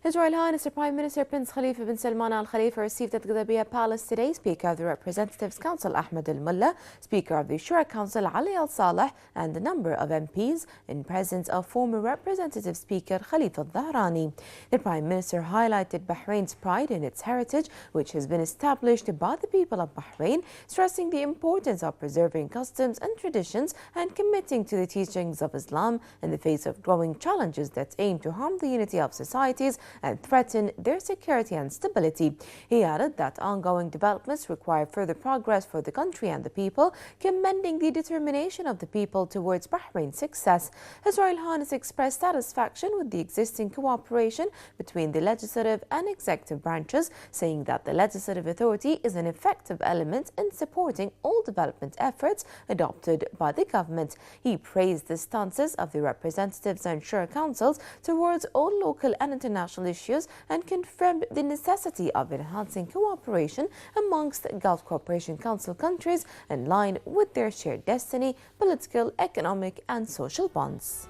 His Royal Highness the Prime Minister Prince Khalifa bin Salman Al Khalifa received at Gudaibiya Palace today Speaker of the Representatives Council Ahmed Al Mullah, Speaker of the Shura Council Ali Al Saleh, and a number of MPs in presence of former Representative Speaker Khalifa Al Dhahrani. The Prime Minister highlighted Bahrain's pride in its heritage, which has been established by the people of Bahrain, stressing the importance of preserving customs and traditions and committing to the teachings of Islam in the face of growing challenges that aim to harm the unity of societies and threaten their security and stability. He added that ongoing developments require further progress for the country and the people, commending the determination of the people towards Bahrain's success. His Royal Highness expressed satisfaction with the existing cooperation between the legislative and executive branches, saying that the legislative authority is an effective element in supporting all development efforts adopted by the government. He praised the stances of the representatives and Shura councils towards all local and international issues and confirmed the necessity of enhancing cooperation amongst Gulf Cooperation Council countries in line with their shared destiny, political, economic and social bonds.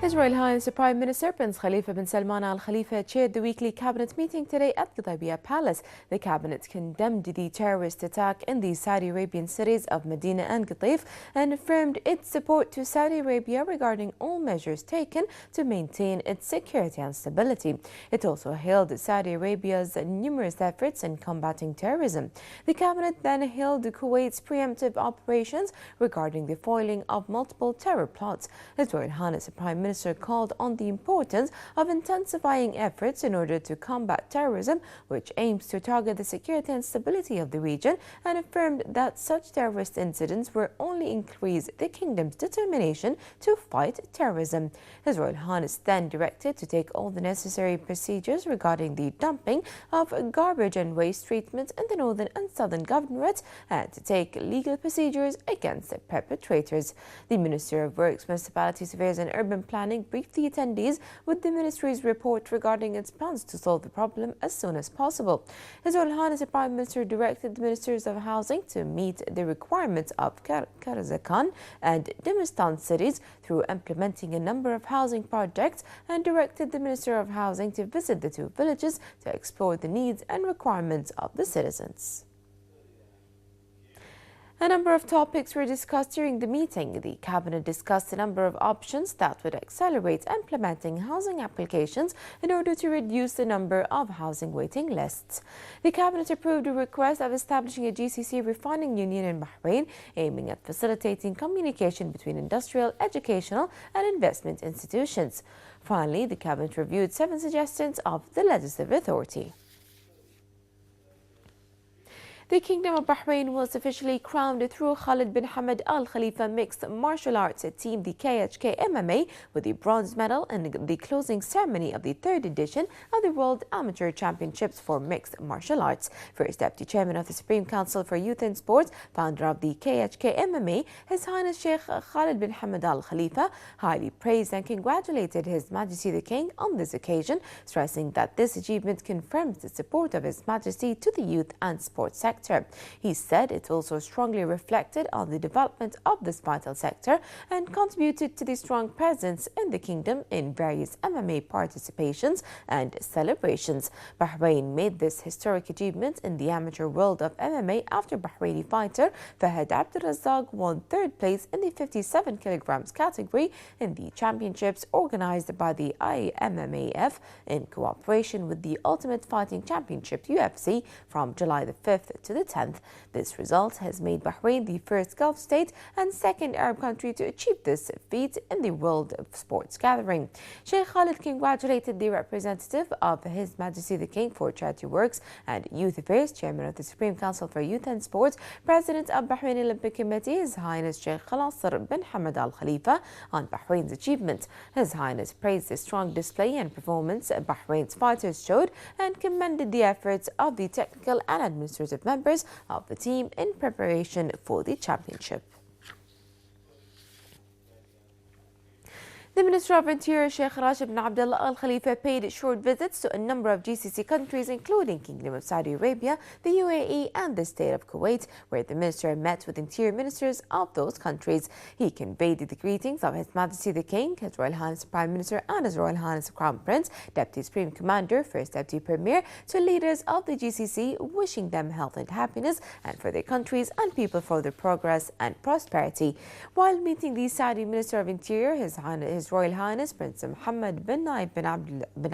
His Royal Highness the Prime Minister Prince Khalifa bin Salman Al Khalifa chaired the weekly cabinet meeting today at Qudaibiya Palace. The cabinet condemned the terrorist attack in the Saudi Arabian cities of Medina and Qatif and affirmed its support to Saudi Arabia regarding all measures taken to maintain its security and stability. It also hailed Saudi Arabia's numerous efforts in combating terrorism. The cabinet then hailed Kuwait's preemptive operations regarding the foiling of multiple terror plots. His Royal Highness the Prime Minister called on the importance of intensifying efforts in order to combat terrorism, which aims to target the security and stability of the region, and affirmed that such terrorist incidents will only increase the kingdom's determination to fight terrorism. His Royal Highness then directed to take all the necessary procedures regarding the dumping of garbage and waste treatment in the northern and southern governorates and to take legal procedures against the perpetrators. The Minister of Works, Municipalities Affairs and Urban Planning briefed the attendees with the ministry's report regarding its plans to solve the problem as soon as possible. His Royal Highness the Prime Minister directed the Ministers of Housing to meet the requirements of Karazakan and Dimistan cities through implementing a number of housing projects and directed the Minister of Housing to visit the two villages to explore the needs and requirements of the citizens. A number of topics were discussed during the meeting. The Cabinet discussed a number of options that would accelerate implementing housing applications in order to reduce the number of housing waiting lists. The Cabinet approved a request of establishing a GCC refining union in Bahrain, aiming at facilitating communication between industrial, educational and investment institutions. Finally, the Cabinet reviewed 7 suggestions of the Legislative Authority. The Kingdom of Bahrain was officially crowned through Khalid bin Hamad Al Khalifa Mixed Martial Arts Team, the KHK MMA, with the bronze medal in the closing ceremony of the 3rd edition of the World Amateur Championships for Mixed Martial Arts. First Deputy Chairman of the Supreme Council for Youth and Sports, founder of the KHK MMA, His Highness Sheikh Khalid bin Hamad Al Khalifa, highly praised and congratulated His Majesty the King on this occasion, stressing that this achievement confirms the support of His Majesty to the youth and sports sector. He said it also strongly reflected on the development of this vital sector and contributed to the strong presence in the kingdom in various MMA participations and celebrations. Bahrain made this historic achievement in the amateur world of MMA after Bahraini fighter Fahad Abdulrazak won 3rd place in the 57 kilograms category in the championships organized by the IMMAF in cooperation with the Ultimate Fighting Championship UFC from July the 5th to the 10th. This result has made Bahrain the first Gulf state and second Arab country to achieve this feat in the world of sports gathering. Sheikh Khalid congratulated the representative of His Majesty the King for Charity Works and Youth Affairs, Chairman of the Supreme Council for Youth and Sports, President of Bahrain Olympic Committee, His Highness Sheikh Khalasar bin Hamad Al Khalifa, on Bahrain's achievement. His Highness praised the strong display and performance Bahrain's fighters showed and commended the efforts of the technical and administrative members of the team in preparation for the championship. The Minister of Interior, Sheikh Rashid bin Abdullah Al Khalifa, paid short visits to a number of GCC countries, including Kingdom of Saudi Arabia, the UAE, and the State of Kuwait, where the Minister met with Interior Ministers of those countries. He conveyed the greetings of His Majesty the King, His Royal Highness Prime Minister, and His Royal Highness Crown Prince, Deputy Supreme Commander, First Deputy Premier, to leaders of the GCC, wishing them health and happiness, and for their countries and people for their progress and prosperity. While meeting the Saudi Minister of Interior, His Royal Highness Prince Mohammed bin Naif bin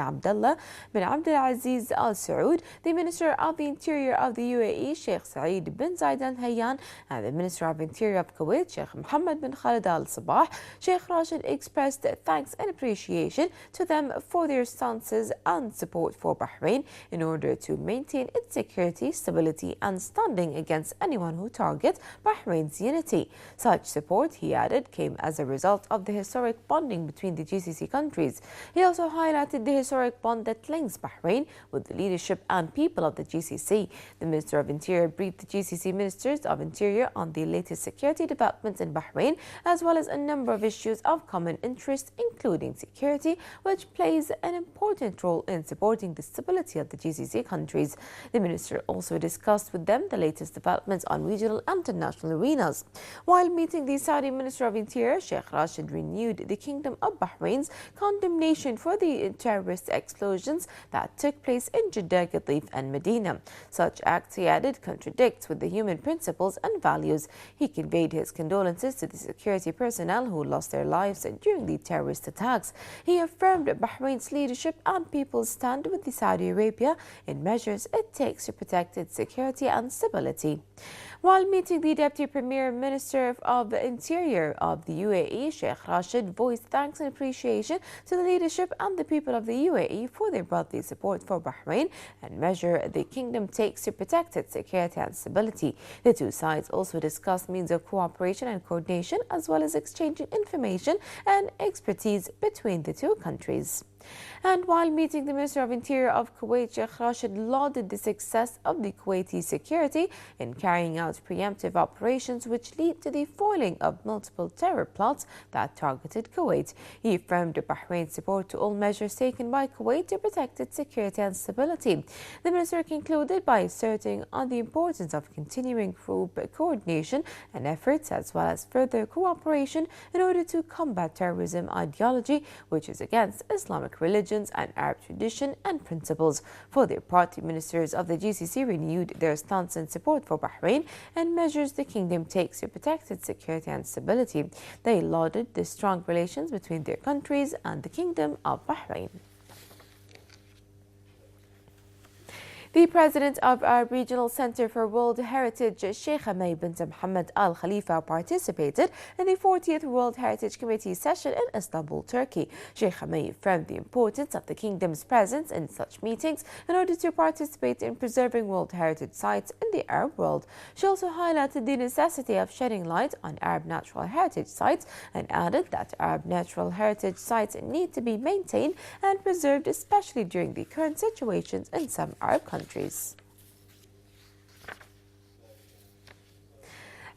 Abdullah bin Abdul Aziz Al Saud, the Minister of the Interior of the UAE, Sheikh Saeed bin Zayed Al Nahyan, and the Minister of Interior of Kuwait, Sheikh Mohammed bin Khalid Al Sabah, Sheikh Rashid expressed thanks and appreciation to them for their stances and support for Bahrain in order to maintain its security, stability, and standing against anyone who targets Bahrain's unity. Such support, he added, came as a result of the historic bonding between the GCC countries. He also highlighted the historic bond that links Bahrain with the leadership and people of the GCC. The Minister of Interior briefed the GCC Ministers of Interior on the latest security developments in Bahrain, as well as a number of issues of common interest, including security, which plays an important role in supporting the stability of the GCC countries. The Minister also discussed with them the latest developments on regional and international arenas. While meeting the Saudi Minister of Interior, Sheikh Rashid renewed the Kingdom Kingdom of Bahrain's condemnation for the terrorist explosions that took place in Jeddah, Gadif and Medina. Such acts, he added, contradicts with the human principles and values. He conveyed his condolences to the security personnel who lost their lives during the terrorist attacks. He affirmed Bahrain's leadership and people's stand with Saudi Arabia in measures it takes to protect its security and stability. While meeting the Deputy Premier Minister of the Interior of the UAE, Sheikh Rashid voiced thanks and appreciation to the leadership and the people of the UAE for their brotherly support for Bahrain and measure the kingdom takes to protect its security and stability. The two sides also discussed means of cooperation and coordination, as well as exchanging information and expertise between the two countries. And while meeting the Minister of Interior of Kuwait, Sheikh Rashid lauded the success of the Kuwaiti security in carrying out preemptive operations which lead to the foiling of multiple terror plots that targeted Kuwait. He affirmed Bahrain's support to all measures taken by Kuwait to protect its security and stability. The minister concluded by asserting on the importance of continuing group coordination and efforts, as well as further cooperation in order to combat terrorism ideology, which is against Islamic religions and Arab tradition and principles. For their part, the ministers of the GCC renewed their stance and support for Bahrain and measures the kingdom takes to protect its security and stability. They lauded the strong relations between their countries and the Kingdom of Bahrain. The president of our Regional Center for World Heritage, Sheikh Hamay bint Mohammed Al Khalifa, participated in the 40th World Heritage Committee session in Istanbul, Turkey. Sheikh Hamay affirmed the importance of the kingdom's presence in such meetings in order to participate in preserving World Heritage sites in the Arab world. She also highlighted the necessity of shedding light on Arab natural heritage sites and added that Arab natural heritage sites need to be maintained and preserved, especially during the current situations in some Arab countries.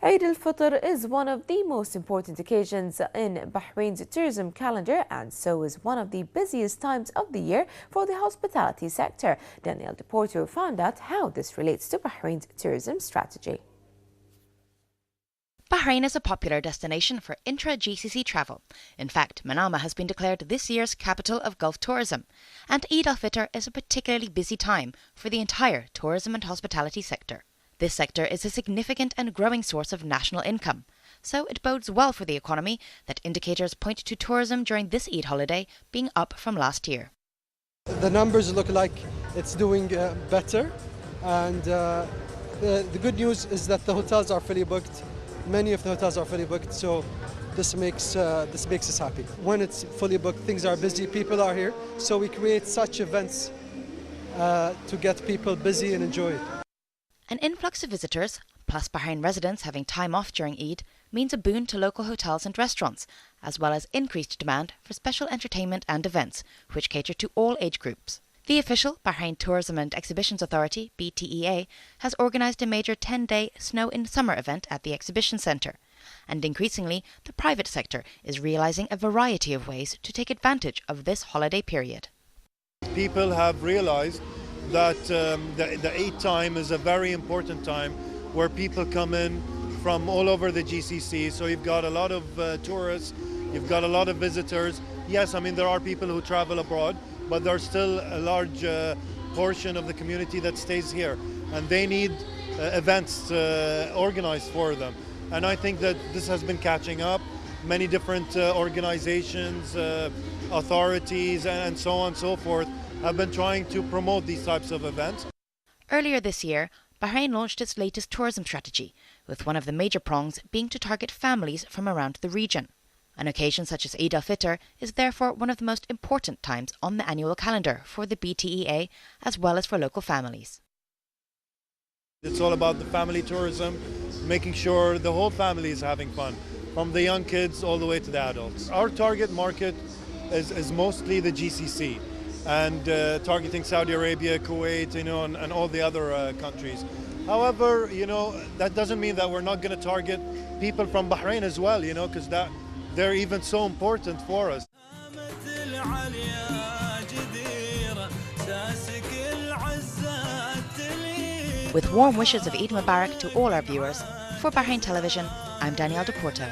Eid al-Fitr is one of the most important occasions in Bahrain's tourism calendar, and so is one of the busiest times of the year for the hospitality sector. Daniel Deporto found out how this relates to Bahrain's tourism strategy. Bahrain is a popular destination for intra-GCC travel. In fact, Manama has been declared this year's capital of Gulf tourism, and Eid al-Fitr is a particularly busy time for the entire tourism and hospitality sector. This sector is a significant and growing source of national income, so it bodes well for the economy that indicators point to tourism during this Eid holiday being up from last year. The numbers look like it's doing better, and the good news is that the hotels are fully booked. Many of the hotels are fully booked, so this makes us happy. When it's fully booked, things are busy, people are here, so we create such events to get people busy and enjoy it. An influx of visitors, plus Bahrain residents having time off during Eid, means a boon to local hotels and restaurants, as well as increased demand for special entertainment and events, which cater to all age groups. The official Bahrain Tourism and Exhibitions Authority, BTEA, has organised a major 10-day Snow in Summer event at the exhibition centre, and increasingly the private sector is realising a variety of ways to take advantage of this holiday period. People have realised that the Eid time is a very important time where people come in from all over the GCC, so you've got a lot of tourists, you've got a lot of visitors. Yes, I mean there are people who travel abroad, but there's still a large portion of the community that stays here, and they need events organized for them. And I think that this has been catching up. Many different organizations, authorities, and so on and so forth have been trying to promote these types of events. Earlier this year, Bahrain launched its latest tourism strategy, with one of the major prongs being to target families from around the region. An occasion such as Eid al-Fitr is therefore one of the most important times on the annual calendar for the BTEA, as well as for local families. It's all about the family tourism, making sure the whole family is having fun, from the young kids all the way to the adults. Our target market is mostly the GCC, and targeting Saudi Arabia, Kuwait, and all the other countries. However, that doesn't mean that we're not going to target people from Bahrain as well, because they're even so important for us. With warm wishes of Eid Mubarak to all our viewers, for Bahrain Television, I'm Danielle Deporto.